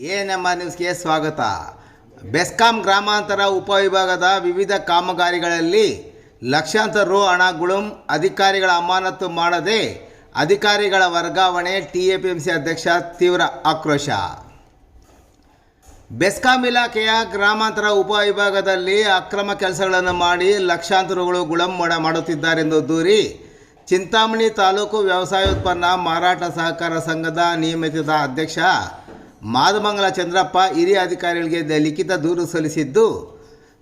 ANM ನ್ಯೂಸ್ಗೆ ಸ್ವಾಗತ. ಬೆಸ್ಕಾಂ ಗ್ರಾಮಾಂತರ ಉಪವಿಭಾಗದ ವಿವಿಧ ಕಾಮಗಾರಿಗಳಲ್ಲಿ ಲಕ್ಷಾಂತರ ರು ಹಣಗಳು ಅಧಿಕಾರಿಗಳ ಅಮಾನತು ಮಾಡದೆ ಅಧಿಕಾರಿಗಳ ವರ್ಗಾವಣೆ. ಟಿಎಪಿಎಂಸಿ ಅಧ್ಯಕ್ಷ ತೀವ್ರ ಆಕ್ರೋಶ. ಬೆಸ್ಕಾಂ ಇಲಾಖೆಯ ಗ್ರಾಮಾಂತರ ಉಪವಿಭಾಗದಲ್ಲಿ ಅಕ್ರಮ ಕೆಲಸಗಳನ್ನು ಮಾಡಿ ಲಕ್ಷಾಂತರ ರುಗಳು ಗುಳಂ ಮಾಡುತ್ತಿದ್ದಾರೆಂದು ದೂರಿ ಚಿಂತಾಮಣಿ ತಾಲೂಕು ವ್ಯವಸಾಯೋತ್ಪನ್ನ ಮಾರಾಟ ಸಹಕಾರ ಸಂಘದ ನಿಯಮಿತ ಅಧ್ಯಕ್ಷ ಮಾದಮಂಗಲ ಚಂದ್ರಪ್ಪ ಹಿರಿಯ ಅಧಿಕಾರಿಗಳಿಗೆ ಲಿಖಿತ ದೂರು ಸಲ್ಲಿಸಿದ್ದು,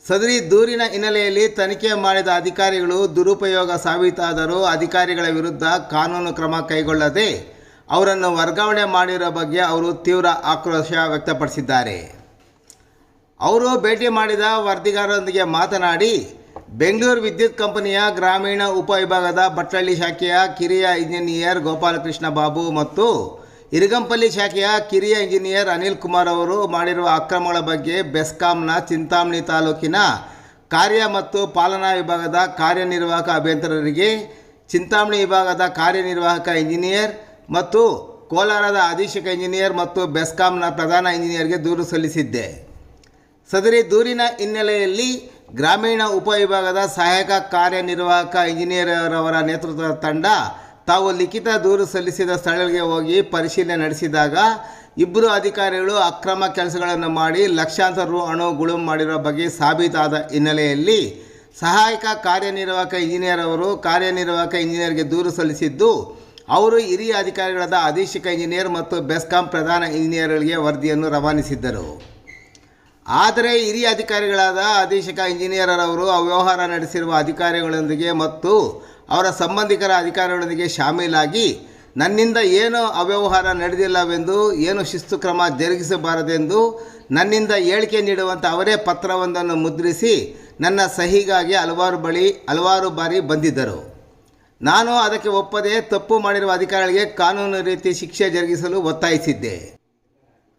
ಸದರಿ ದೂರಿನ ಹಿನ್ನೆಲೆಯಲ್ಲಿ ತನಿಖೆ ಮಾಡಿದ ಅಧಿಕಾರಿಗಳು ದುರುಪಯೋಗ ಸಾಬೀತಾದರೂ ಅಧಿಕಾರಿಗಳ ವಿರುದ್ಧ ಕಾನೂನು ಕ್ರಮ ಕೈಗೊಳ್ಳದೆ ಅವರನ್ನು ವರ್ಗಾವಣೆ ಮಾಡಿರೋ ಬಗ್ಗೆ ಅವರು ತೀವ್ರ ಆಕ್ರೋಶ ವ್ಯಕ್ತಪಡಿಸಿದ್ದಾರೆ. ಅವರು ಭೇಟಿ ಮಾಡಿದ ವರದಿಗಾರರೊಂದಿಗೆ ಮಾತನಾಡಿ, ಬೆಂಗಳೂರು ವಿದ್ಯುತ್ ಕಂಪನಿಯ ಗ್ರಾಮೀಣ ಉಪವಿಭಾಗದ ಬಟ್ಲಳ್ಳಿ ಶಾಖೆಯ ಕಿರಿಯ ಇಂಜಿನಿಯರ್ ಗೋಪಾಲಕೃಷ್ಣ ಬಾಬು ಮತ್ತು ಇರಗಂಪಲ್ಲಿ ಶಾಖೆಯ ಕಿರಿಯ ಇಂಜಿನಿಯರ್ ಅನಿಲ್ ಕುಮಾರ್ ಅವರು ಮಾಡಿರುವ ಅಕ್ರಮಗಳ ಬಗ್ಗೆ ಬೆಸ್ಕಾಂನ ಚಿಂತಾಮಣಿ ತಾಲೂಕಿನ ಕಾರ್ಯ ಮತ್ತು ಪಾಲನಾ ವಿಭಾಗದ ಕಾರ್ಯನಿರ್ವಾಹಕ ಅಭಿಯಂತರರಿಗೆ, ಚಿಂತಾಮಣಿ ವಿಭಾಗದ ಕಾರ್ಯನಿರ್ವಾಹಕ ಇಂಜಿನಿಯರ್ ಮತ್ತು ಕೋಲಾರದ ಅಧೀಕ್ಷಕ ಇಂಜಿನಿಯರ್ ಮತ್ತು ಬೆಸ್ಕಾಂನ ಪ್ರಧಾನ ಇಂಜಿನಿಯರ್ಗೆ ದೂರು ಸಲ್ಲಿಸಿದ್ದೆ. ಸದರಿ ದೂರಿನ ಹಿನ್ನೆಲೆಯಲ್ಲಿ ಗ್ರಾಮೀಣ ಉಪವಿಭಾಗದ ಸಹಾಯಕ ಕಾರ್ಯನಿರ್ವಾಹಕ ಇಂಜಿನಿಯರ್ ಅವರ ನೇತೃತ್ವದ ತಂಡ ತಾವು ಲಿಖಿತ ದೂರು ಸಲ್ಲಿಸಿದ ಸ್ಥಳಗಳಿಗೆ ಹೋಗಿ ಪರಿಶೀಲನೆ ನಡೆಸಿದಾಗ ಇಬ್ಬರು ಅಧಿಕಾರಿಗಳು ಅಕ್ರಮ ಕೆಲಸಗಳನ್ನು ಮಾಡಿ ಲಕ್ಷಾಂತರ ರು ಹಣ ಗುಳುಂ ಮಾಡಿರುವ ಬಗ್ಗೆ ಸಾಬೀತಾದ ಹಿನ್ನೆಲೆಯಲ್ಲಿ ಸಹಾಯಕ ಕಾರ್ಯನಿರ್ವಾಹಕ ಇಂಜಿನಿಯರ್ ಅವರು ಕಾರ್ಯನಿರ್ವಾಹಕ ಇಂಜಿನಿಯರ್ಗೆ ದೂರು ಸಲ್ಲಿಸಿದ್ದು, ಅವರು ಹಿರಿಯ ಅಧಿಕಾರಿಗಳಾದ ಅಧೀಕ್ಷಕ ಇಂಜಿನಿಯರ್ ಮತ್ತು ಬೆಸ್ಕಾಂ ಪ್ರಧಾನ ಇಂಜಿನಿಯರ್ಗಳಿಗೆ ವರದಿಯನ್ನು ರವಾನಿಸಿದ್ದರು. ಆದರೆ ಹಿರಿಯ ಅಧಿಕಾರಿಗಳಾದ ಅಧೀಕ್ಷಕ ಇಂಜಿನಿಯರ್ ಅವರು ಅವ್ಯವಹಾರ ನಡೆಸಿರುವ ಅಧಿಕಾರಿಗಳೊಂದಿಗೆ ಮತ್ತು ಅವರ ಸಂಬಂಧಿಕರ ಅಧಿಕಾರಿಗಳೊಂದಿಗೆ ಶಾಮೀಲಾಗಿ ನನ್ನಿಂದ ಏನು ಅವ್ಯವಹಾರ ನಡೆದಿಲ್ಲವೆಂದು, ಏನು ಶಿಸ್ತು ಕ್ರಮ ಜರುಗಿಸಬಾರದೆಂದು ನನ್ನಿಂದ ಹೇಳಿಕೆ ನೀಡುವಂಥ ಅವರೇ ಪತ್ರವೊಂದನ್ನು ಮುದ್ರಿಸಿ ನನ್ನ ಸಹಿಗಾಗಿ ಹಲವಾರು ಬಾರಿ ಬಂದಿದ್ದರು. ನಾನು ಅದಕ್ಕೆ ಒಪ್ಪದೆ ತಪ್ಪು ಮಾಡಿರುವ ಅಧಿಕಾರಿಗಳಿಗೆ ಕಾನೂನು ರೀತಿ ಶಿಕ್ಷೆ ಜರುಗಿಸಲು ಒತ್ತಾಯಿಸಿದ್ದೆ.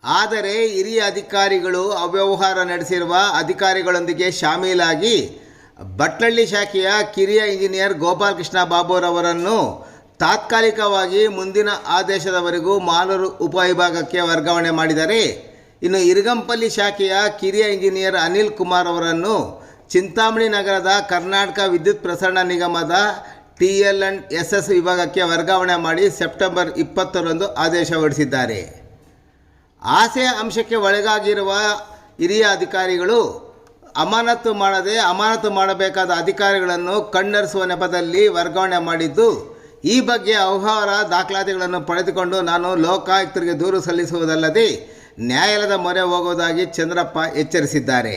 ಆದರೆ ಹಿರಿಯ ಅಧಿಕಾರಿಗಳು ಅವ್ಯವಹಾರ ನಡೆಸಿರುವ ಅಧಿಕಾರಿಗಳೊಂದಿಗೆ ಶಾಮೀಲಾಗಿ ಬಟ್ಲಳ್ಳಿ ಶಾಖೆಯ ಕಿರಿಯ ಇಂಜಿನಿಯರ್ ಗೋಪಾಲಕೃಷ್ಣ ಬಾಬುರವರನ್ನು ತಾತ್ಕಾಲಿಕವಾಗಿ ಮುಂದಿನ ಆದೇಶದವರೆಗೂ ಮಾಲೂರು ಉಪವಿಭಾಗಕ್ಕೆ ವರ್ಗಾವಣೆ ಮಾಡಿದರೆ, ಇನ್ನು ಇರಗಂಪಲ್ಲಿ ಶಾಖೆಯ ಕಿರಿಯ ಇಂಜಿನಿಯರ್ ಅನಿಲ್ ಕುಮಾರ್ ಅವರನ್ನು ಚಿಂತಾಮಣಿ ನಗರದ ಕರ್ನಾಟಕ ವಿದ್ಯುತ್ ಪ್ರಸರಣ ನಿಗಮದ TL&SS ವಿಭಾಗಕ್ಕೆ ವರ್ಗಾವಣೆ ಮಾಡಿ ಸೆಪ್ಟೆಂಬರ್ 20ರಂದು ಆದೇಶ ಹೊರಡಿಸಿದ್ದಾರೆ. ಆಸೆ ಅಂಶಕ್ಕೆ ಒಳಗಾಗಿರುವ ಹಿರಿಯ ಅಧಿಕಾರಿಗಳು ಅಮಾನತು ಮಾಡಬೇಕಾದ ಅಧಿಕಾರಿಗಳನ್ನು ಕಣ್ಣರಿಸುವ ನೆಪದಲ್ಲಿ ವರ್ಗಾವಣೆ ಮಾಡಿದ್ದು, ಈ ಬಗ್ಗೆ ಅವ್ಯವಹಾರ ದಾಖಲಾತಿಗಳನ್ನು ಪಡೆದುಕೊಂಡು ನಾನು ಲೋಕಾಯುಕ್ತರಿಗೆ ದೂರು ಸಲ್ಲಿಸುವುದಲ್ಲದೆ ನ್ಯಾಯಾಲಯದ ಮೊರೆ ಹೋಗುವುದಾಗಿ ಚಂದ್ರಪ್ಪ ಎಚ್ಚರಿಸಿದ್ದಾರೆ.